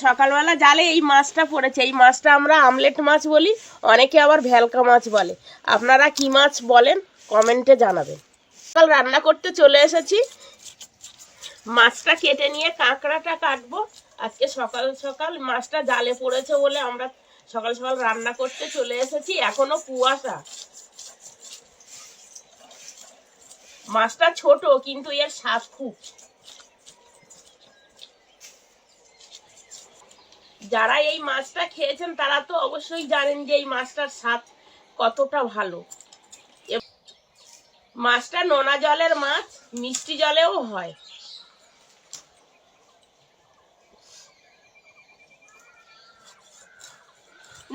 সকালবেলা জালে এই মাছটা পড়েছে। এই মাছটা আমরা আমলেট মাছ বলি, অনেকে আবার ভেলকা মাছ বলে। আপনারা কি মাছ বলেন কমেন্টে জানাবেন। সকাল রান্না করতে চলে এসেছি। মাছটা কেটে নিয়ে কাঁকড়াটা কাটবো। আজকে সকাল সকাল মাছটা জালে পড়েছে বলে আমরা সকাল সকাল রান্না করতে চলে এসেছি। এখনো কুয়াশা। মাছটা ছোট কিন্তু এর স্বাদ খুব। যারা এই মাছটা খেয়েছেন তারা তো অবশ্যই জানেন যে এই মাছটার স্বাদ কতটা ভালো। মাছটা নোনা জলের মাছ, মিষ্টি জলেও হয়।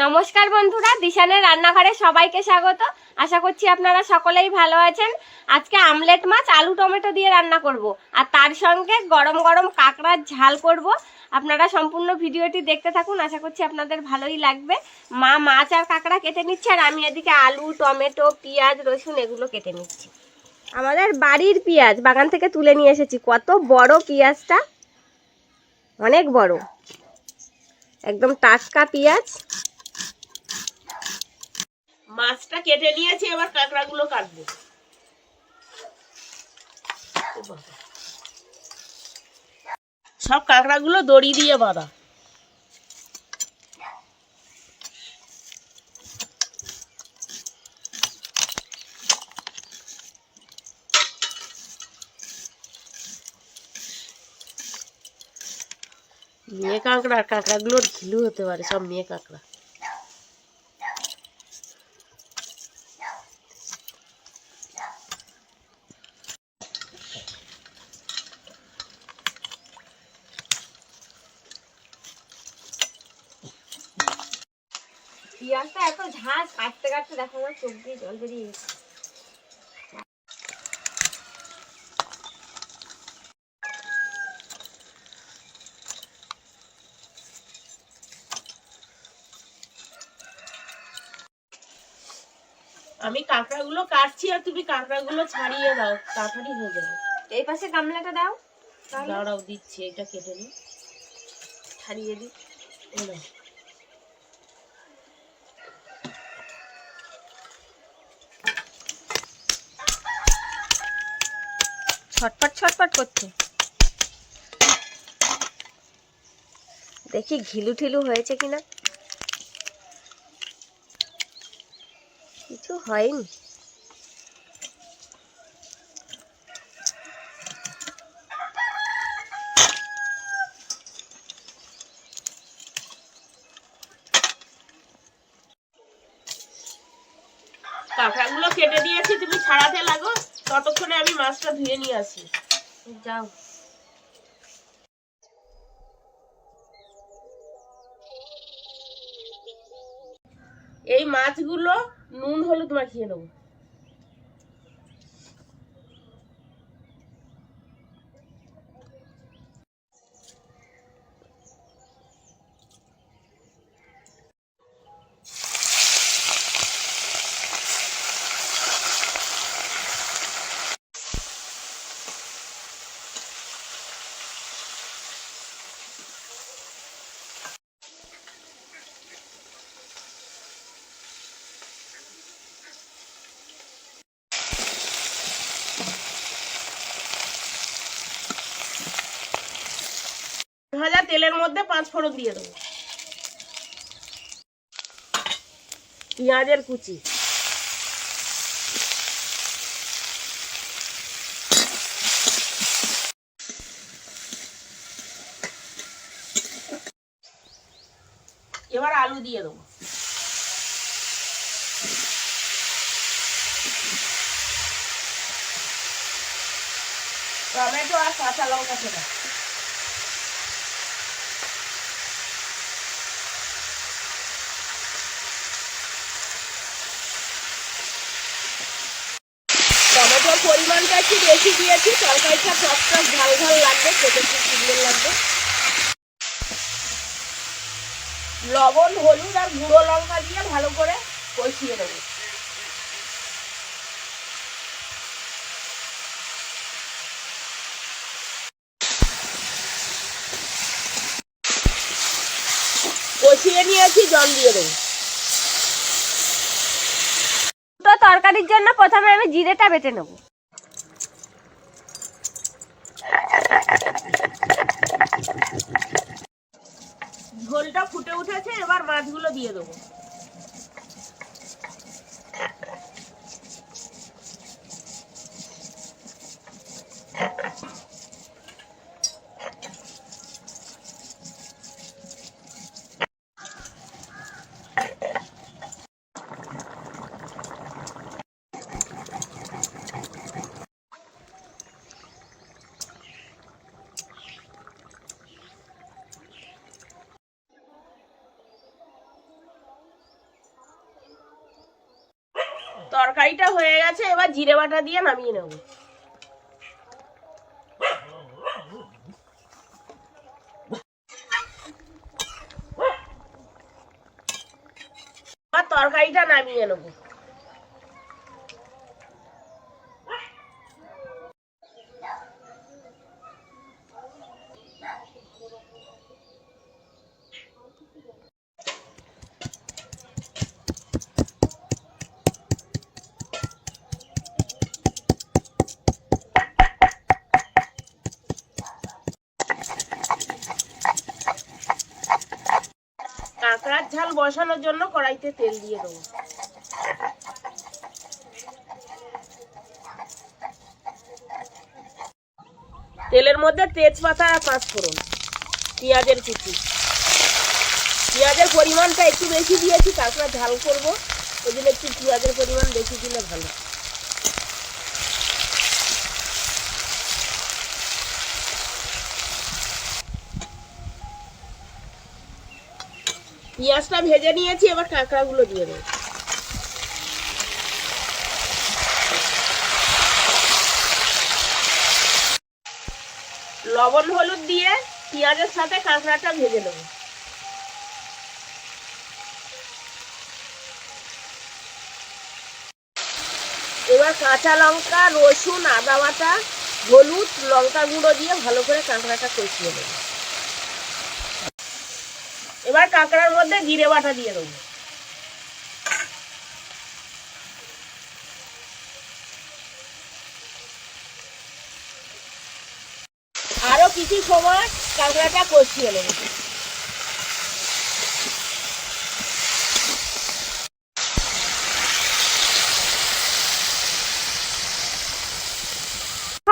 নমস্কার বন্ধুরা, দিশানের রান্নাঘরে সবাইকে স্বাগত। আশা করছি আপনারা সকলেই ভালো আছেন। আজকে আমলেট মাছ আলু টমেটো দিয়ে রান্না করব, আর তার সঙ্গে গরম গরম কাঁকড়ার ঝাল করব। আপনারা সম্পূর্ণ ভিডিওটি দেখতে থাকুন, আশা করছি আপনাদের ভালোই লাগবে। মা মাছ আর কাঁকড়া কেটে নিচ্ছে, আর আমি এদিকে আলু টমেটো পেঁয়াজ রসুন এগুলো কেটে নিচ্ছি। আমাদের বাড়ির পেঁয়াজ, বাগান থেকে তুলে নিয়ে এসেছি। কত বড় পেঁয়াজটা, অনেক বড়, একদম টাটকা পেঁয়াজ। মাছটা কেটে নিয়েছি, এবার কাঁকড়াগুলো কাটবো। সব কাঁকড়াগুলো দড়ি দিয়ে বাঁধা। মেয়ে কাঁকড়া, আর কাঁকড়াগুলোর ঘিলু হতে পারে, সব মেয়ে কাঁকড়া। পেঁয়াজটা এত ঝাঁজ, কাটতে কাটতে দেখো আমার চোখ দিয়ে জল বেরিয়ে গেছে। আমি কাঁকড়াগুলো কাটছি আর তুমি কাঁকড়াগুলো ছাড়িয়ে দাও, তাড়াতাড়ি হয়ে যাবে। এই পাশে গামলাটা দাও। দাঁড়াও দিচ্ছি, এটা কেটে নি, ছাড়িয়ে দিই। ছটপট ছটপট করছে, দেখি ঘিলু ঠিলু হয়েছে কিনা। কিছু হয়নি। কাঁকড়াগুলো কেটে দিয়েছি, তুমি ছাড়াতে লাগো, ততক্ষণে আমি মাছটা ধুয়ে নিয়ে আসি। যাও। এই মাছগুলো নুন হলুদ মাখিয়ে নেবো। ভাজা তেলের মধ্যে 5 ফোড়ন দিয়ে দেবো। পেঁয়াজের কুচি, এবার আলু দিয়ে দেবো। টমেটো আর কাঁচা লঙ্কা সেটা। টমেটোর পরিমাণটা একটু বেশি দিয়েছি, তরকারিটা টক ঝাল ঝাল লাগবে, খেতে খুব সুন্দর লাগবে। লবণ হলুদ আর গুঁড়ো লঙ্কা দিয়ে ভালো করে কষিয়ে দেবো। কষিয়ে নিয়েছি, জল দিয়ে দেবো। দুটো তরকারির জন্য প্রথমে আমি জিরেটা বেটে নেব। ঝোলটা ফুটে উঠেছে, এবার মাছগুলো দিয়ে দেবো। তরকারিটা হয়ে গেছে, এবার জিরে বাটা দিয়ে নামিয়ে নেব। এবার তরকারিটা নামিয়ে নেব। কাঁকড়ার ঝাল বসানোর জন্য কড়াইতে তেল দিয়ে দেবো। তেলের মধ্যে তেজপাতা আর পাঁচফোড়ন, পেঁয়াজের কুচি। পেঁয়াজের পরিমাণটা একটু বেশি দিয়েছি, কাঁকড়া ঝাল করবো, ওই জন্য একটু পেঁয়াজের পরিমাণ বেশি দিলে ভালো। পেঁয়াজটা ভেজে নিয়েছি, এবার কাঁকড়াগুলো দিয়ে দেবো। লবণ হলুদ দিয়ে পেঁয়াজের সাথে কাঁকড়াটা ভেজে নেব। এবার কাঁচা লঙ্কা, রসুন, আদা বাটা, হলুদ, লঙ্কা গুঁড়ো দিয়ে ভালো করে কাঁকড়াটা কষিয়ে নেব। এবার কাঁকড়ার মধ্যে জিরে বাটা দিয়ে দেবো। আরো কিছু সময় কাঁকড়াটা কষিয়ে নেব।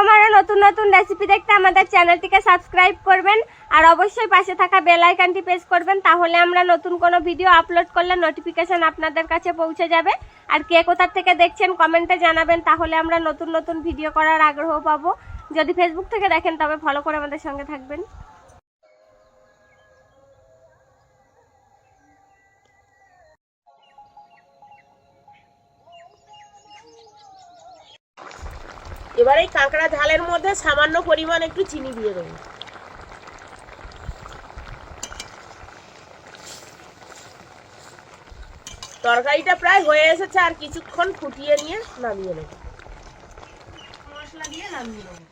আমাদের নতুন নতুন রেসিপি দেখতে আমাদের চ্যানেলটিকে সাবস্ক্রাইব করবেন আর অবশ্যই পাশে থাকা বেল আইকনটি প্রেস করবেন, তাহলে আমরা নতুন কোনো ভিডিও আপলোড করলে নোটিফিকেশন আপনাদের কাছে পৌঁছে যাবে। আর কে কোথা থেকে দেখছেন কমেন্টে জানাবেন, তাহলে আমরা নতুন নতুন ভিডিও করার আগ্রহ পাবো। যদি ফেসবুক থেকে দেখেন তবে ফলো করে আমাদের সঙ্গে থাকবেন। এবার এই কাঁকড়া ঝালের মধ্যে সামান্য পরিমাণ একটু চিনি দিয়ে দেবো। তরকারিটা প্রায় হয়ে এসেছে, আর কিছুক্ষণ ফুটিয়ে নিয়ে নামিয়ে নেব। মশলা দিয়ে নামিয়ে নেব।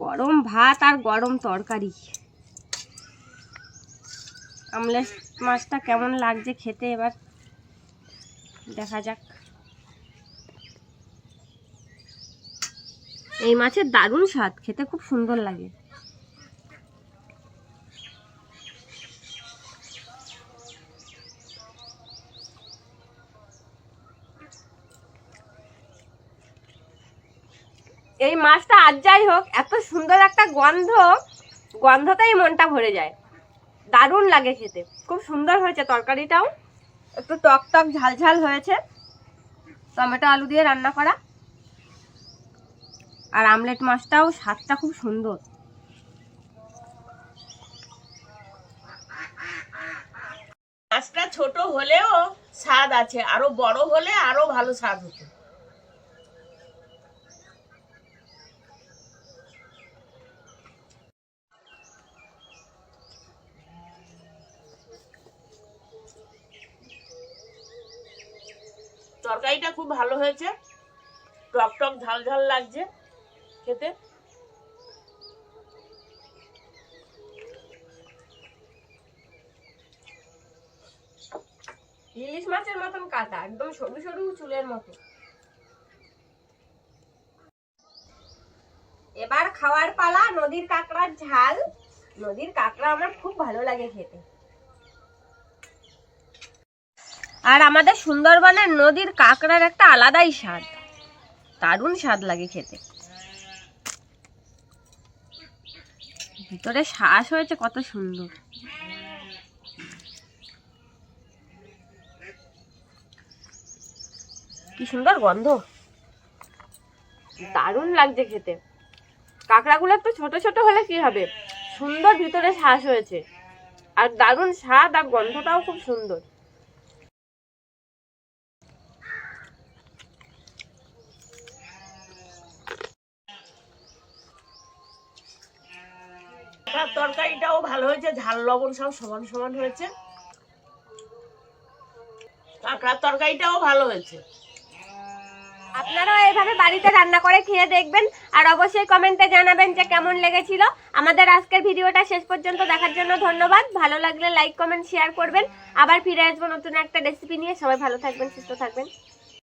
গরম ভাত আর গরম তরকারি। আমলেট মাছটা কেমন লাগছে খেতে এবার দেখা যাক। এই মাছের দারুণ স্বাদ, খেতে খুব সুন্দর লাগে। এই মাছটা আর যাই হোক, এত সুন্দর একটা গন্ধ, গন্ধতেই মনটা ভরে যায়, দারুণ লাগে খেতে, খুব সুন্দর হয়েছে তরকারিটাও, একটু টক টক ঝাল ঝাল হয়েছে, টমেটো আলু দিয়ে রান্না করা। আর আমলেট মাছটাও স্বাদটা খুব সুন্দর। মাছটা ছোট হলেও স্বাদ আছে, আরো বড় হলে আরো ভালো স্বাদ হতো। তরকারিটা খুব ভালো হয়েছে, টক টক ঝাল ঝাল লাগছে খেতে। ইলিশ মাছের মতন কাটা, একদম সরু সরু চুলের মতো। এবার খাওয়ার পালা নদীর কাঁকড়ার ঝাল। নদীর কাঁকড়া আমার খুব ভালো লাগে খেতে। আর আমাদের সুন্দরবনের নদীর কাঁকড়ার একটা আলাদাই স্বাদ, দারুণ স্বাদ লাগে খেতে। ভিতরে শ্বাস হয়েছে কত সুন্দর। কি সুন্দর গন্ধ, দারুণ লাগছে খেতে। কাঁকড়াগুলো একটু ছোট ছোট হলে কি হবে, সুন্দর ভিতরে শ্বাস হয়েছে, আর দারুণ স্বাদ, আর গন্ধটাও খুব সুন্দর। তরকারিটাও ভালো হয়েছে, ঝাল লবণ সব সমান সমান হয়েছে। কাঁকড়ার তরকারিটাও ভালো হয়েছে। আপনারাও এইভাবে বাড়িতে রান্না করে খেয়ে দেখবেন, আর অবশ্যই কমেন্টে জানাবেন যে কেমন লেগেছিল। আমাদের আজকের ভিডিওটা শেষ পর্যন্ত দেখার জন্য ধন্যবাদ। ভালো লাগলে লাইক কমেন্ট শেয়ার করবেন। আবার ফিরে আসবো নতুন একটা রেসিপি নিয়ে। সবাই ভালো থাকবেন, সুস্থ থাকবেন।